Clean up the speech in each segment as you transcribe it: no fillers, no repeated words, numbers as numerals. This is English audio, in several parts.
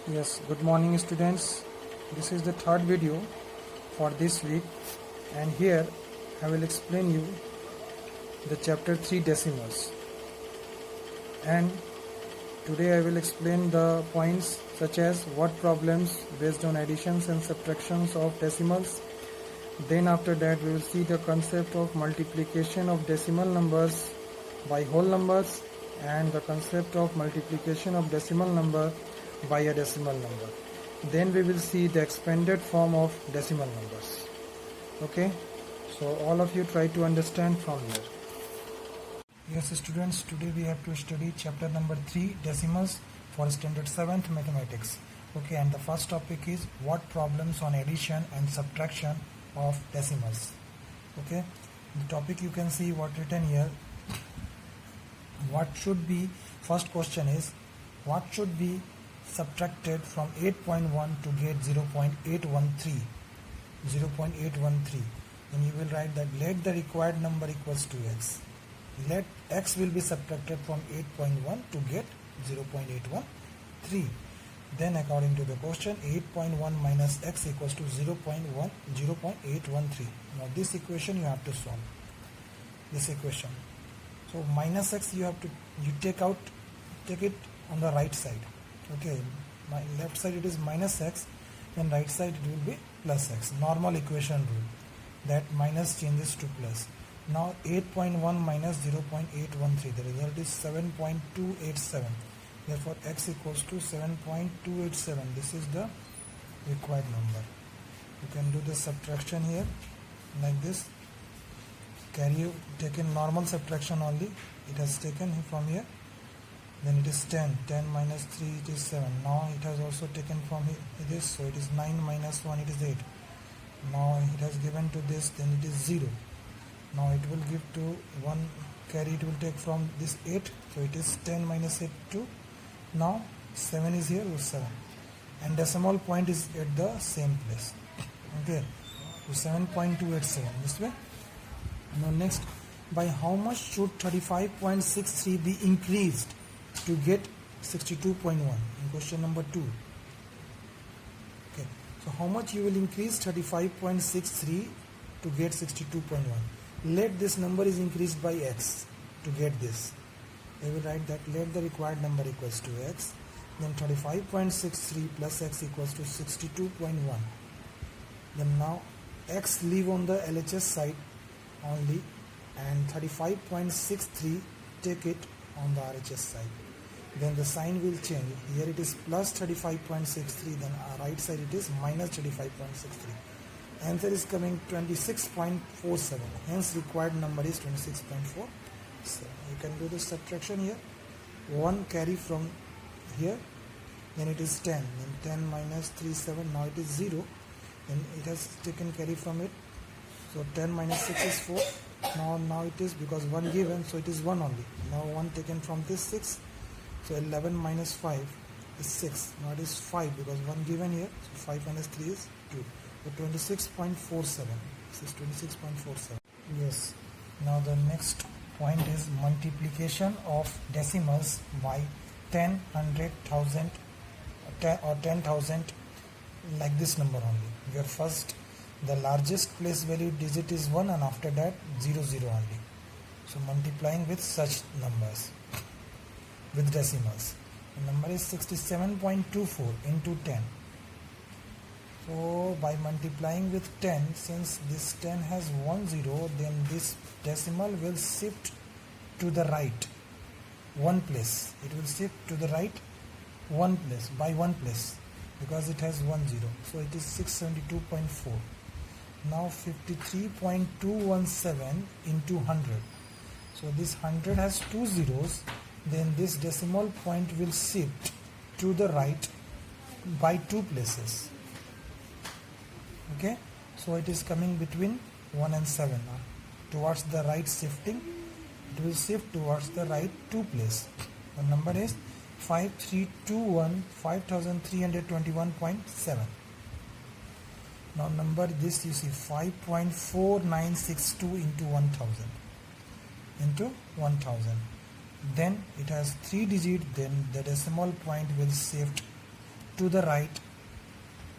Yes, good morning students. This is the third video for this week, and here I will explain you the chapter 3 decimals. And today I will explain the points such as what problems based on additions and subtractions of decimals. Then after that we will see the concept of multiplication of decimal numbers by whole numbers and the concept of multiplication of decimal number by a decimal number. Then we will see the expanded form of decimal numbers. Okay, so all of you try to understand from here. Yes students, today we have to study chapter number 3 decimals for standard 7th mathematics. Okay, and the first topic is what problems on addition and subtraction of decimals. Okay, the topic you can see what written here. What should be, first question is what should be subtracted from 8.1 to get 0.813, and you will write that let the required number equals to x. Let x will be subtracted from 8.1 to get 0.813. Then according to the question, 8.1 minus x equals to 0.813. Now this equation you have to solve. This equation. So minus x you take it on the right side. Okay, my left side it is minus x, and right side it will be plus x. Normal equation rule that minus changes to plus. Now 8.1 minus 0.813, the result is 7.287. Therefore x equals to 7.287. This is the required number. You can do the subtraction here like this. Taken normal subtraction only. It has taken from here. Then it is 10 minus 3 it is 7. Now it has also taken from this, so it is 9 minus 1 it is 8. Now it has given to this, then it is 0. Now it will give to 1 carry, it will take from this 8, so it is 10 minus 8 2. Now 7 is here, so 7, and decimal point is at the same place. Okay, so 7.287 this way. Now next, by how much should 35.63 be increased to get 62.1 in question number 2. Okay, so how much you will increase 35.63 to get 62.1? Let this number is increased by x to get this. I will write that let the required number equals to x, then 35.63 plus x equals to 62.1. Then now x leave on the LHS side only, and 35.63 take it on the RHS side. Then the sign will change. Here it is plus 35.63, then right side it is minus 35.63. Answer is coming 26.47. Hence required number is 26.47. You can do the subtraction here. 1 carry from here, then it is 10. Then 10 minus 3 7. Now it is 0. Then it has taken carry from it. So 10 minus 6 is 4. Now it is, because 1 given, so it is 1 only. Now 1 taken from this 6. So 11 minus 5 is 6. Now it is 5 because 1 given here. So 5 minus 3 is 2. So 26.47. This is 26.47. Yes. Now the next point is multiplication of decimals by 10, 100, 1000 or 10,000, like this number only. Where first the largest place value digit is 1, and after that 0 only. So multiplying with such numbers, with decimals. The number is 67.24 into 10. So by multiplying with 10, since this 10 has 1 0, then this decimal will shift to the right 1 place. It will shift to the right 1 place, by 1 place, because it has 1 0. So it is 672.4. Now 53.217 into 100. So this 100 has 2 zeros. Then this decimal point will shift to the right by 2 places. Okay, so it is coming between 1 and 7. Towards the right shifting, it will shift towards the right 2 place. The number is 5321 Now number this you see 5.4962 into 1000. Then it has 3 digits, then the decimal point will shift to the right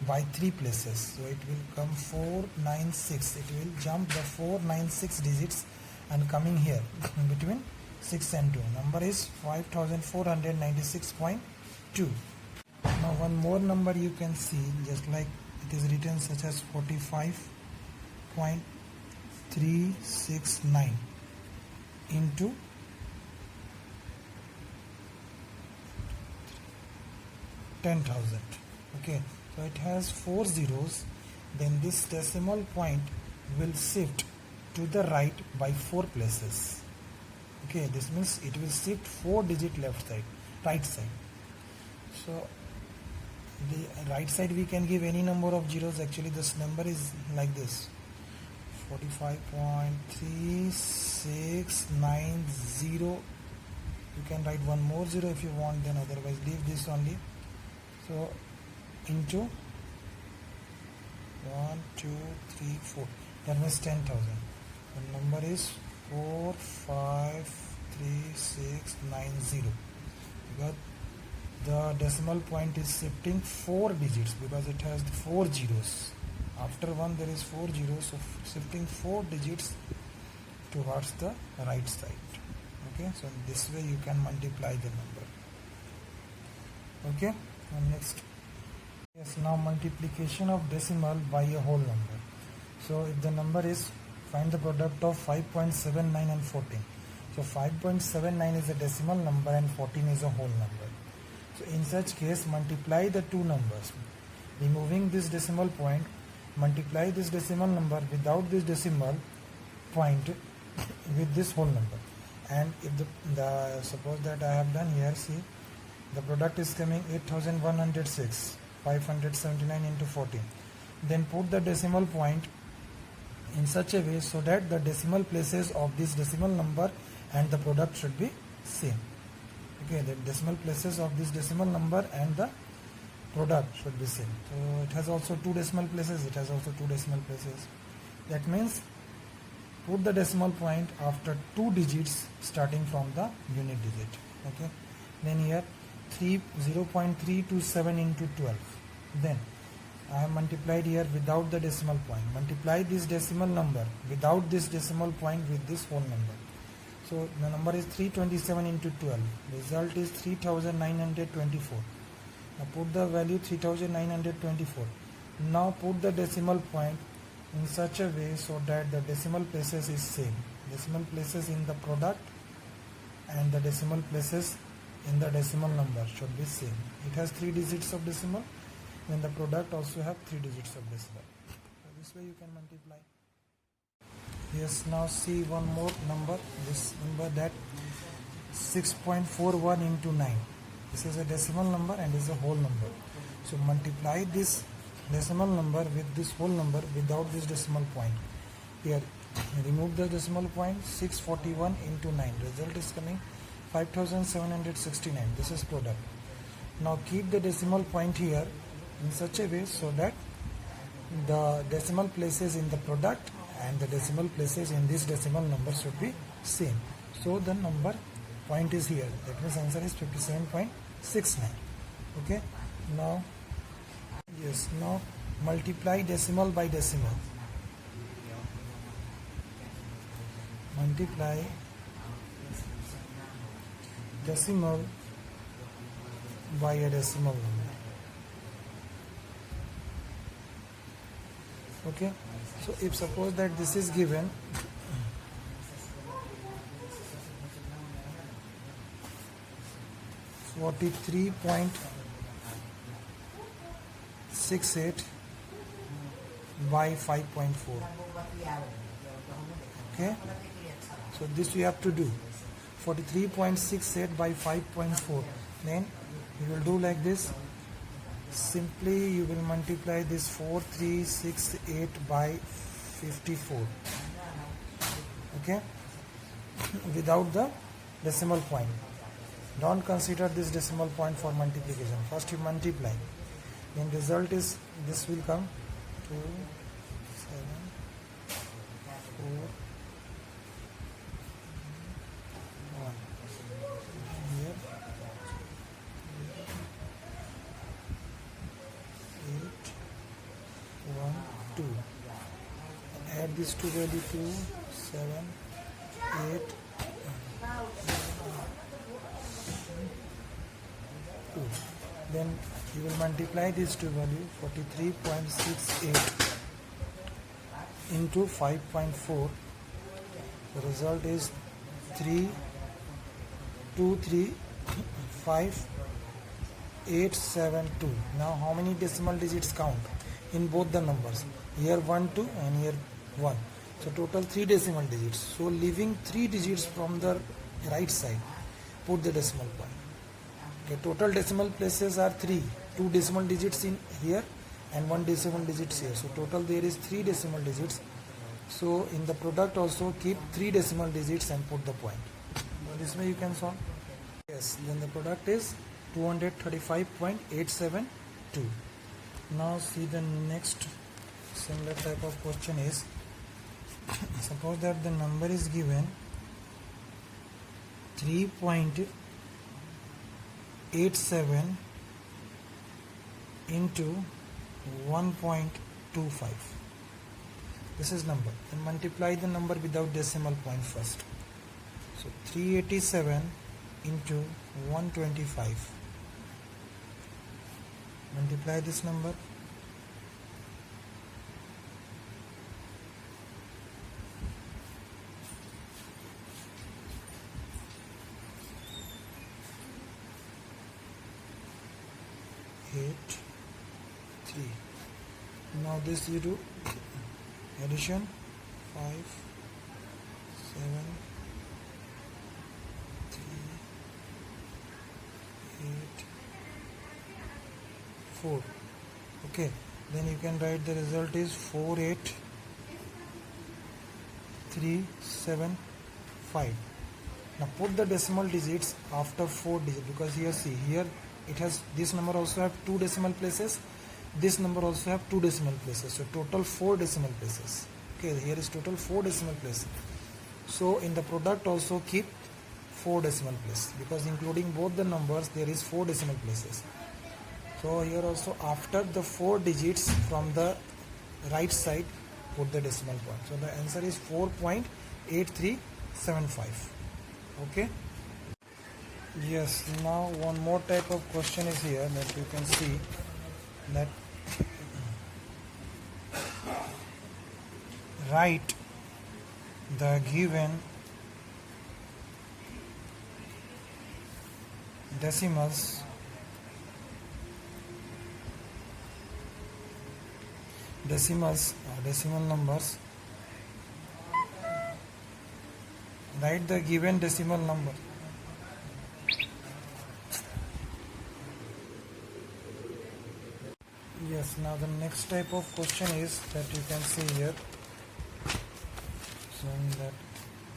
by 3 places. So it will come 496. It will jump the 496 digits and coming here between 6 and 2. Number is 5496.2. Now one more number you can see, just like it is written, such as 45.369 into 10,000. Okay, so it has 4 zeros. Then this decimal point will shift to the right by 4 places. Okay, this means it will shift 4 digit right side. So the right side we can give any number of zeros. Actually this number is like this, 45.3690. You can write one more zero if you want, then otherwise leave this only. So into 1, 2, 3, 4, that means 10,000. The number is 453,690, because the decimal point is shifting 4 digits, because it has 4 zeros. After 1 there is 4 zeros, so shifting 4 digits towards the right side. Okay, so this way you can multiply the number. Okay, and next, yes, now multiplication of decimal by a whole number. So if the number is, find the product of 5.79 and 14. So 5.79 is a decimal number and 14 is a whole number. So in such case, multiply the two numbers, removing this decimal point, multiply this decimal number without this decimal point with this whole number. And if the suppose that I have done here, see, the product is coming 8106, 579 into 14. Then put the decimal point in such a way so that the decimal places of this decimal number and the product should be same. Okay, the decimal places of this decimal number and the product should be same. So it has also 2 decimal places, it has also 2 decimal places. That means put the decimal point after 2 digits starting from the unit digit. Okay, then here 0.327 into 12. Then I have multiplied here without the decimal point. Multiply this decimal number without this decimal point with this whole number. So the number is 327 into 12. Result is 3924. Now put the value 3924. Now put the decimal point in such a way so that the decimal places is same. Decimal places in the product and the decimal places in the decimal number should be same. It has 3 digits of decimal, then the product also have 3 digits of decimal. So this way you can multiply. Yes, now see one more number, this number, that 6.41 into 9. This is a decimal number and is a whole number. So multiply this decimal number with this whole number without this decimal point. Here remove the decimal point, 641 into 9. Result is coming 5769. This is product. Now keep the decimal point here in such a way so that the decimal places in the product and the decimal places in this decimal number should be same. So the number point is here. That means answer is 57.69. Okay. Now, yes, now multiply decimal by decimal. Multiply decimal by a decimal number. Okay, so if suppose that this is given 43.68 by 5.4. Okay, so this we have to do 43.68 by 5.4. Then we will do like this. Simply you will multiply this 4368 by 54. Okay, without the decimal point. Don't consider this decimal point for multiplication. First you multiply, then result is, this will come 2, 7, 4, 1. Here this to value to 7, 8, 2. Then you will multiply this to value 43.68 into 5.4. The result is 3235872. Now how many decimal digits count in both the numbers? Here 1, 2 and here 1. So total 3 decimal digits. So leaving 3 digits from the right side, put the decimal point. Okay, total decimal places are 3. 2 decimal digits in here and 1 decimal digits here. So total there is 3 decimal digits. So in the product also keep 3 decimal digits and put the point. So this way you can solve. Yes, then the product is 235.872. Now see the next similar type of question is, suppose that the number is given 3.87 into 1.25. This is number. Then multiply the number without decimal point first. So 387 into 125. Multiply this number. Eight, 3. Now this you do addition 5, 7, 3, 8, 4. Okay, then you can write the result is 48375. Now put the decimal digits after 4 digits, because here see, here it has, this number also have 2 decimal places, this number also have 2 decimal places, so total 4 decimal places. Okay, here is total 4 decimal places. So in the product also keep 4 decimal places, because including both the numbers there is 4 decimal places. So here also after the 4 digits from the right side put the decimal point. So the answer is 4.8375. Okay. Yes, now one more type of question is here that you can see that write the given decimal numbers. Write the given decimal number. Yes, now the next type of question is that you can see here, showing that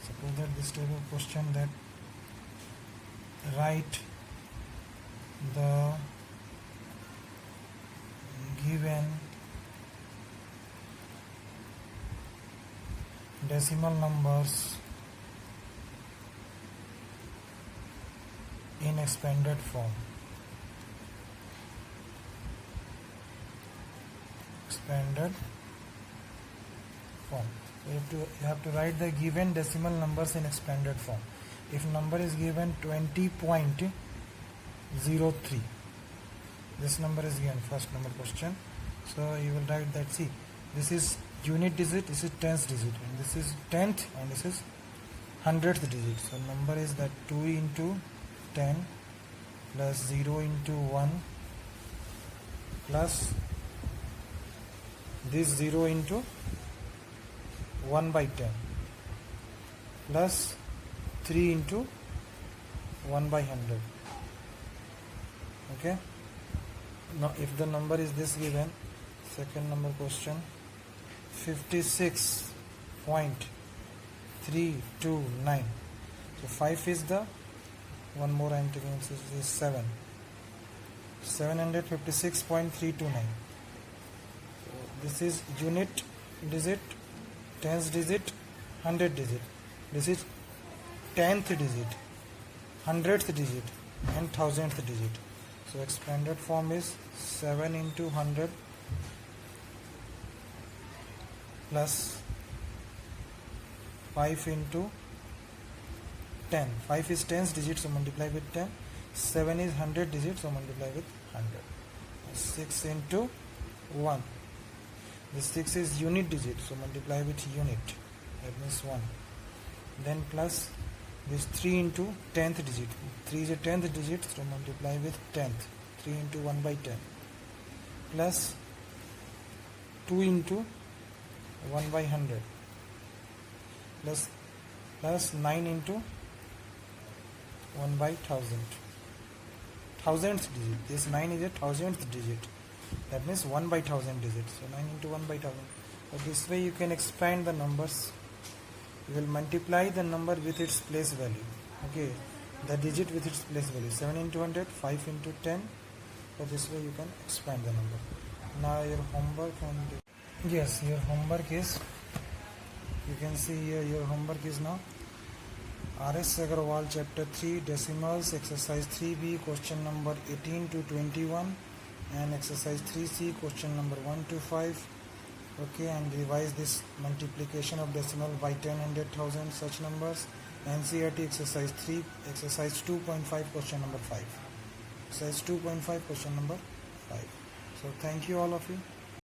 suppose that this type of question that write the given decimal numbers in expanded form. Expanded form. You have to write the given decimal numbers in expanded form. If number is given 20.03, this number is given, first number question. So you will write that, see, this is unit digit, this is tenth digit, and this is 10th, and this is 100th digit. So number is that 2 into 10 plus 0 into 1 plus this 0 into 1 by 10 plus 3 into 1 by 100. Okay. Now if the number is this given, second number question, 56.329. So 5 is the, one more I am taking, is 7. 756.329. This is unit digit, tenth digit, 100th digit. This is 10th digit, 100th digit, and 1000th digit. So expanded form is 7 into 100 plus 5 into 10. 5 is 10's digit, so multiply with 10. 7 is 100 digit, so multiply with 100. 6 into 1. This 6 is unit digit, so multiply with unit. That means 1. Then plus this 3 into 10th digit. 3 is a 10th digit, so multiply with 10th. 3 into 1 by 10. Plus 2 into 1 by 100. Plus 9 into 1 by 1000. Thousandth digit. This 9 is a thousandth digit. That means 1 by 1000 digit. So 9 into 1 by 1000. So this way you can expand the numbers. You will multiply the number with its place value. Okay, the digit with its place value. 7 into 100, 5 into 10. So this way you can expand the number. Now your homework and yes, your homework is, you can see here your homework is now R.S. Agarwal chapter 3 decimals exercise 3b question number 18 to 21 and exercise 3c question number 1 to 5. Okay, and revise this multiplication of decimal by 10, 100,000 such numbers. NCERT exercise 3, exercise 2.5 question number 5. Exercise 2.5 question number 5. So thank you all of you.